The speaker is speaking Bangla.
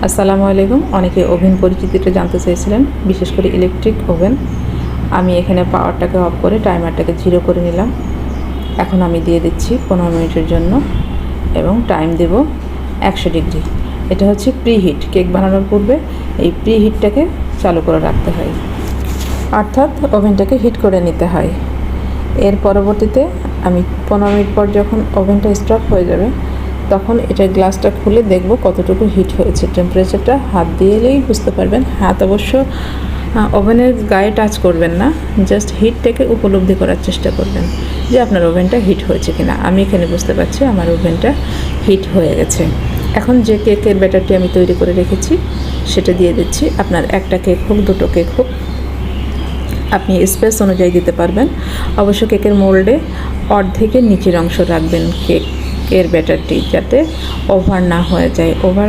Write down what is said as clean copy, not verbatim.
আসসালামু আলাইকুম। অনেকে ওভেন পরিচিতিটা জানতে চেয়েছিলেন, বিশেষ করে ইলেকট্রিক ওভেন। আমি এখানে পাওয়ারটাকে অফ করে টাইমারটাকে 0 করে নিলাম। এখন আমি দিয়ে দিচ্ছি 15 মিনিটের জন্য এবং টাইম দেব 100 ডিগ্রি। এটা হচ্ছে প্রিহিট। কেক বানানোর পূর্বে এই প্রিহিটটাকে চালু করে রাখতে হয়, অর্থাৎ ওভেনটাকে হিট করে নিতে হয়। এর পরবর্তীতে আমি 15 মিনিট পর যখন ওভেনটা স্টপ হয়ে যাবে, তখন এটা গ্লাসটা খুলে দেখব কতটুকু হিট হয়েছে। টেম্পারেচারটা হাত দিয়ে এলেই বুঝতে পারবেন। হাত অবশ্য ওভেনের গায়ে টাচ করবেন না, জাস্ট হিটটাকে উপলব্ধি করার চেষ্টা করবেন যে আপনার ওভেনটা হিট হয়েছে কিনা। আমি এখানে বুঝতে পারছি আমার ওভেনটা হিট হয়ে গেছে। এখন যে কেকের ব্যাটারটি আমি তৈরি করে রেখেছি সেটা দিয়ে দিচ্ছি। আপনার একটা কেক হোক, দুটো কেক হোক, আপনি স্পেস অনুযায়ী দিতে পারবেন। অবশ্য কেকের মোল্ডে অর্ধেকের নিচের অংশ রাখবেন কেকের ব্যাটারটি, যাতে ওভার না হয়ে যায়। ওভার